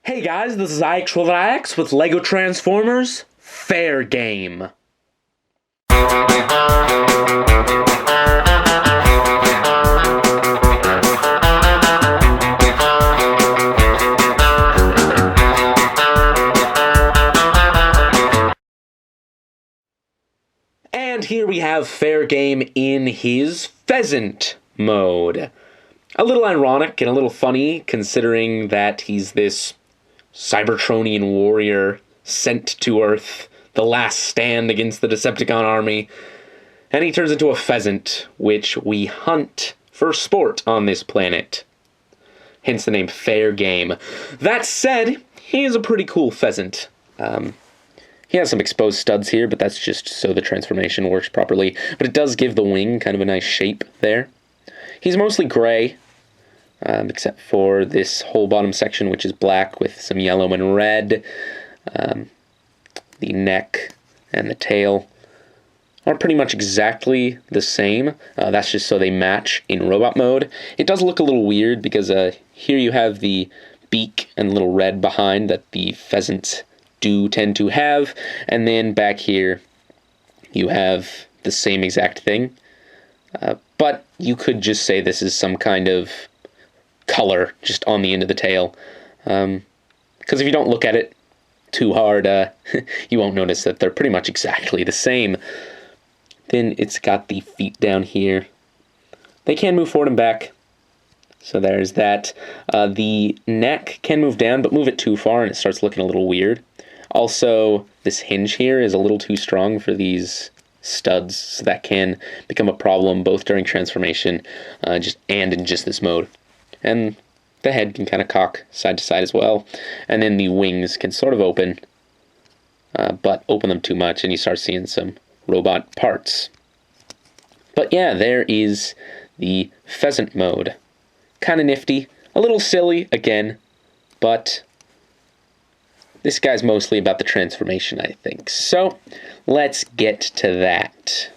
Hey guys, this is IXRollOutIX with LEGO Transformers Fairgame. And here we have Fairgame in his Pheasant mode. A little ironic and a little funny considering that he's this Cybertronian warrior sent to Earth, the last stand against the Decepticon army, and he turns into a pheasant, which we hunt for sport on this planet. Hence the name Fairgame. That said, he is a pretty cool pheasant. He has some exposed studs here, but that's just so the transformation works properly. But it does give the wing kind of a nice shape there. He's mostly gray, except for this whole bottom section, which is black with some yellow and red. The neck and the tail are pretty much exactly the same. That's just so they match in robot mode. It does look a little weird because here you have the beak and little red behind that the pheasants do tend to have, and then back here you have the same exact thing. But you could just say this is some kind of color just on the end of the tail, because if you don't look at it too hard, you won't notice that they're pretty much exactly the same. Then it's got the feet down here. They can move forward and back, so there's that. The neck can move down, but move it too far and it starts looking a little weird. Also, this hinge here is a little too strong for these studs, so that can become a problem both during transformation and in just this mode. And the head can kind of cock side to side as well. And then the wings can sort of open, but open them too much and you start seeing some robot parts. But yeah, there is the pheasant mode. Kind of nifty, a little silly again, but this guy's mostly about the transformation, I think. So let's get to that.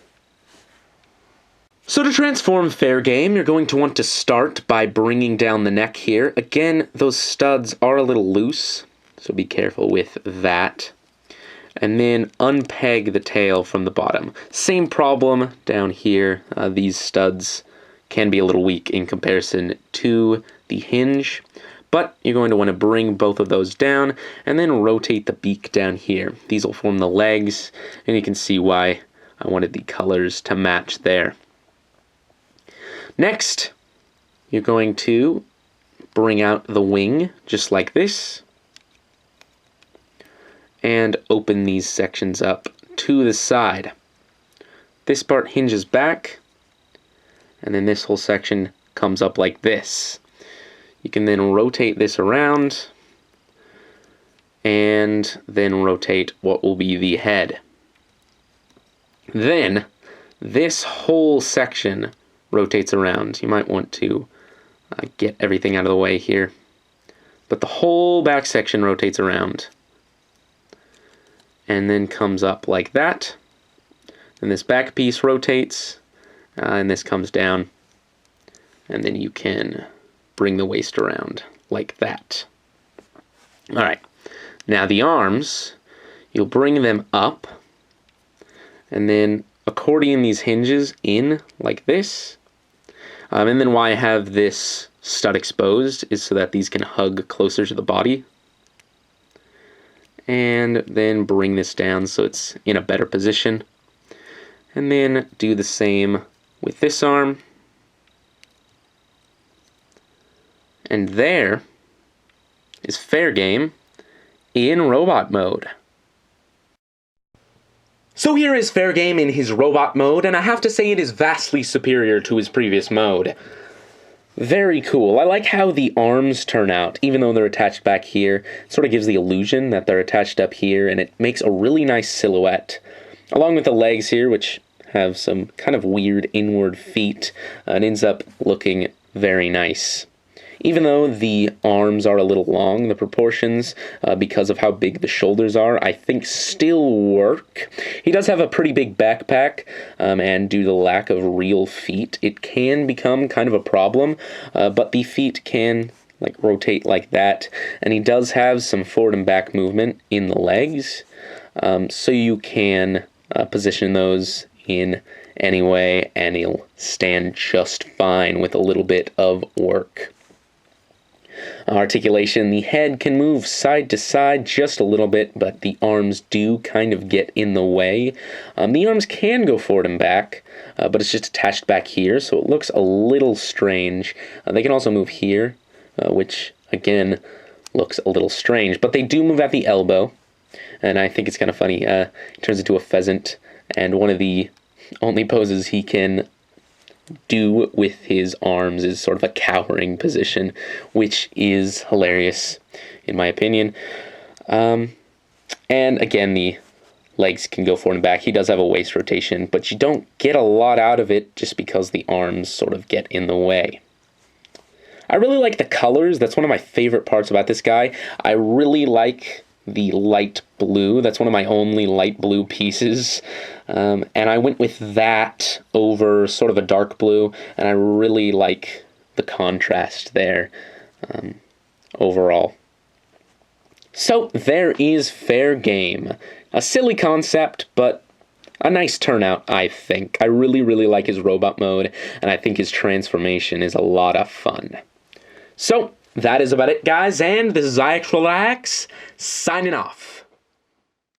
So to transform Fairgame, you're going to want to start by bringing down the neck here. Again, those studs are a little loose, so be careful with that. And then unpeg the tail from the bottom. Same problem down here. These studs can be a little weak in comparison to the hinge, but you're going to want to bring both of those down and then rotate the beak down here. These will form the legs, and you can see why I wanted the colors to match there. Next, you're going to bring out the wing just like this and open these sections up to the side. This part hinges back, and then this whole section comes up like this. You can then rotate this around and then rotate what will be the head. Then this whole section rotates around. You might want to get everything out of the way here. But the whole back section rotates around and then comes up like that. And this back piece rotates and this comes down, and then you can bring the waist around like that. Alright, now the arms, you'll bring them up and then accordion these hinges in like this. And then why I have this stud exposed is so that these can hug closer to the body. And then bring this down so it's in a better position. And then do the same with this arm. And there is Fairgame in robot mode. So here is Fairgame in his robot mode, and I have to say it is vastly superior to his previous mode. Very cool. I like how the arms turn out, even though they're attached back here. It sort of gives the illusion that they're attached up here, and it makes a really nice silhouette. Along with the legs here, which have some kind of weird inward feet, it ends up looking very nice. Even though the arms are a little long, the proportions, because of how big the shoulders are, I think still work. He does have a pretty big backpack, and due to the lack of real feet, it can become kind of a problem, but the feet can like rotate like that, and he does have some forward and back movement in the legs, so you can position those in any way, and he'll stand just fine with a little bit of work. Articulation, the head can move side to side just a little bit, but the arms do kind of get in the way. The arms can go forward and back, but it's just attached back here, so it looks a little strange. They can also move here, which, again, looks a little strange, but they do move at the elbow, and I think it's kind of funny. He turns into a pheasant, and one of the only poses he can do with his arms is sort of a cowering position, which is hilarious in my opinion. And again, the legs can go forward and back. He does have a waist rotation, but you don't get a lot out of it just because the arms sort of get in the way. I really like the colors. That's one of my favorite parts about this guy. I really like the light blue. That's one of my only light blue pieces. And I went with that over sort of a dark blue, and I really like the contrast there overall. So there is Fairgame. A silly concept, but a nice turnout, I think. I really, really like his robot mode, and I think his transformation is a lot of fun. So that is about it, guys, and this is IXRollOutIX signing off.